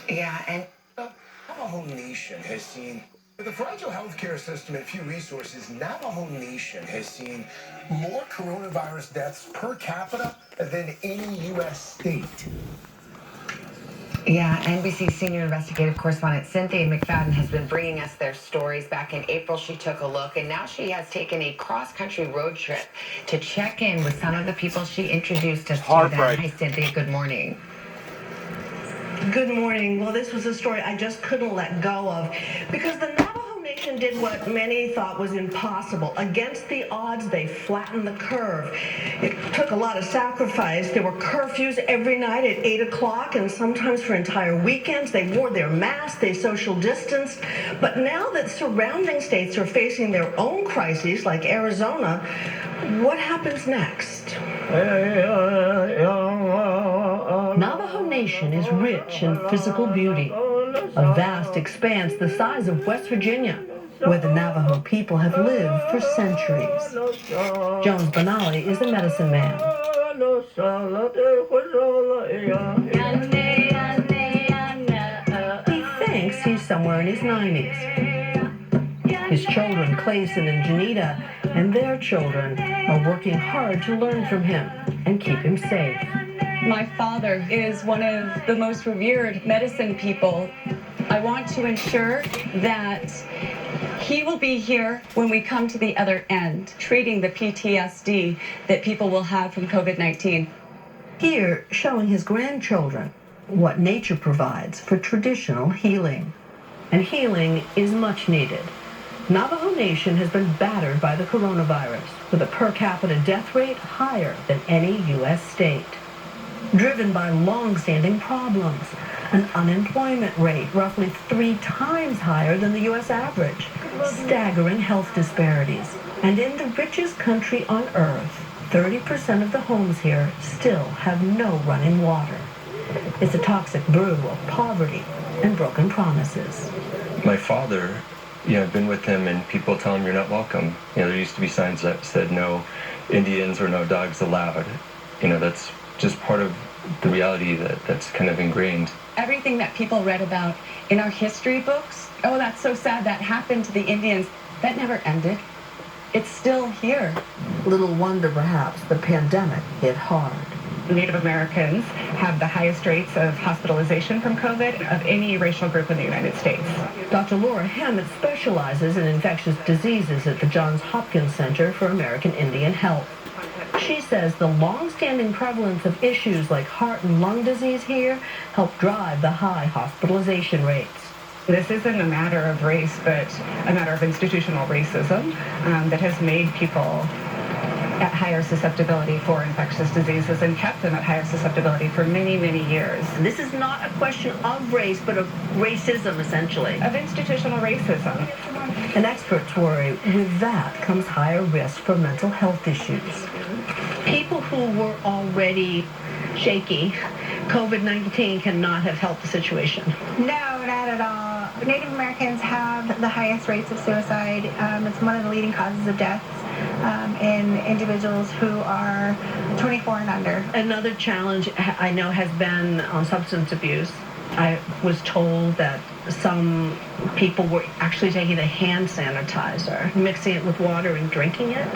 Yeah, and Navajo Nation has seen, with a fragile healthcare system and few resources, Navajo Nation has seen more coronavirus deaths per capita than any U.S. state. yeah, NBC senior investigative correspondent Cynthia McFadden has been bringing us their stories. Back in April, she took a look, and now she has taken a cross-country road trip to check in with some of the people she introduced us to. Hi, Cynthia. Good morning. Good morning. Well, this was a story I just couldn't let go of because the Navajo Nation did what many thought was impossible. Against the odds, they flattened the curve. It took a lot of sacrifice. There were curfews every night at 8 o'clock and sometimes for entire weekends. They wore their masks, they social distanced. But now that surrounding states are facing their own crises, like Arizona, what happens next? Navajo Nation is rich in physical beauty, a vast expanse the size of West Virginia, where the Navajo people have lived for centuries. Jones Benally is a medicine man. He thinks he's somewhere in his 90s. His children, Clayson and Janita, and their children are working hard to learn from him and keep him safe. My father is one of the most revered medicine people. I want to ensure that he will be here when we come to the other end, treating the PTSD that people will have from COVID-19. Here, showing his grandchildren what nature provides for traditional healing. And healing is much needed. Navajo Nation has been battered by the coronavirus, with a per capita death rate higher than any U.S. state. Driven by long-standing problems, an unemployment rate roughly 3 times higher than the U.S. average, staggering health disparities, and in the richest country on earth, 30% of the homes here still have no running water. It's a toxic brew of poverty and broken promises. My father, I've been with him and people tell him you're not welcome. There used to be signs that said no Indians or no dogs allowed. That's just part of the reality that's kind of ingrained. Everything that people read about in our history books, oh, that's so sad, that happened to the Indians, that never ended. It's still here. Little wonder, perhaps, the pandemic hit hard. Native Americans have the highest rates of hospitalization from COVID of any racial group in the United States. Dr. Laura Hammett specializes in infectious diseases at the Johns Hopkins Center for American Indian Health. She says the long-standing prevalence of issues like heart and lung disease here help drive the high hospitalization rates. This isn't a matter of race, but a matter of institutional racism that has made people at higher susceptibility for infectious diseases and kept them at higher susceptibility for many, many years. And this is not a question of race, but of racism, essentially. Of institutional racism. And experts worry with that comes higher risk for mental health issues. People who were already shaky, COVID-19 cannot have helped the situation. No, not at all. Native Americans have the highest rates of suicide. It's one of the leading causes of deaths in individuals who are 24 and under. Another challenge I know has been on substance abuse. I was told that some people were actually taking the hand sanitizer, mixing it with water and drinking it.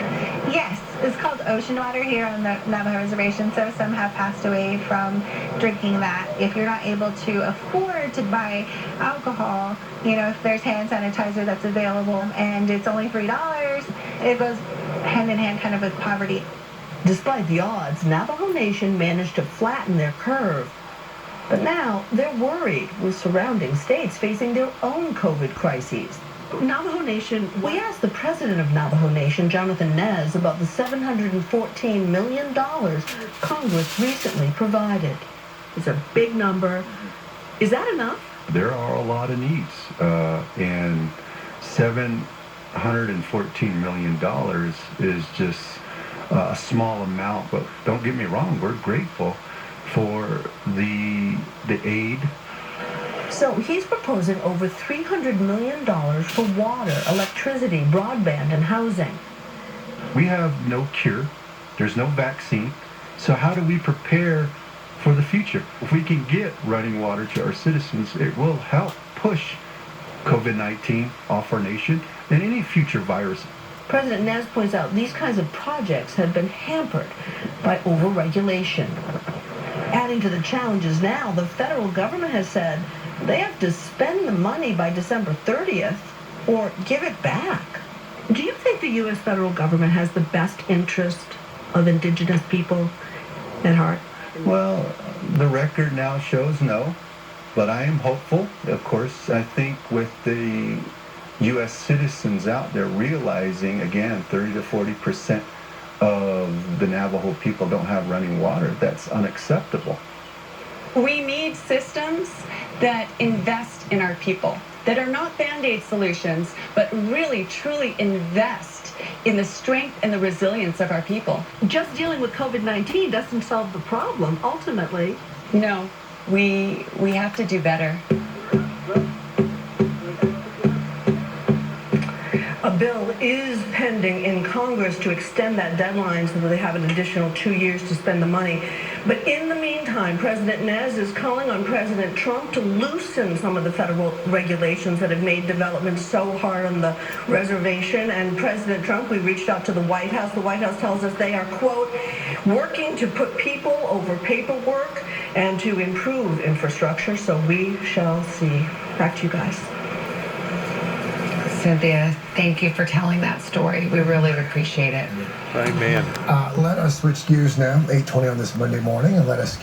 Yes, it's called ocean water here on the Navajo Reservation, so some have passed away from drinking that. If you're not able to afford to buy alcohol, if there's hand sanitizer that's available and it's only $3, it goes hand in hand kind of with poverty. Despite the odds, Navajo Nation managed to flatten their curve. But now they're worried with surrounding states facing their own COVID crises. Navajo Nation, we asked the president of Navajo Nation, Jonathan Nez, about the $714 million Congress recently provided. It's a big number. Is that enough? There are a lot of needs, and $714 million is just a small amount, but don't get me wrong, we're grateful for the aid. So he's proposing over $300 million for water, electricity, broadband, and housing. We have no cure. There's no vaccine. So how do we prepare for the future. If we can get running water to our citizens, it will help push COVID-19 off our nation and any future virus. President Nez points out these kinds of projects have been hampered by overregulation. Adding to the challenges now, the federal government has said they have to spend the money by December 30th or give it back. Do you think the U.S. federal government has the best interest of indigenous people at heart? Well, the record now shows no, but I am hopeful. Of course, I think with the U.S. citizens out there realizing, again, 30 to 40% of the Navajo people don't have running water, that's unacceptable. We need systems that invest in our people, that are not Band-Aid solutions, but really, truly invest in the strength and the resilience of our people. Just dealing with COVID-19 doesn't solve the problem, ultimately. No, we have to do better. A bill is pending in Congress to extend that deadline so that they have an additional 2 years to spend the money. But in the meantime, President Nez is calling on President Trump to loosen some of the federal regulations that have made development so hard on the reservation. And President Trump, we reached out to the White House. The White House tells us they are, quote, working to put people over paperwork and to improve infrastructure. So we shall see. Back to you guys. Cynthia, thank you for telling that story. We really appreciate it. Amen. Let us switch gears now, 8:20 on this Monday morning, and let us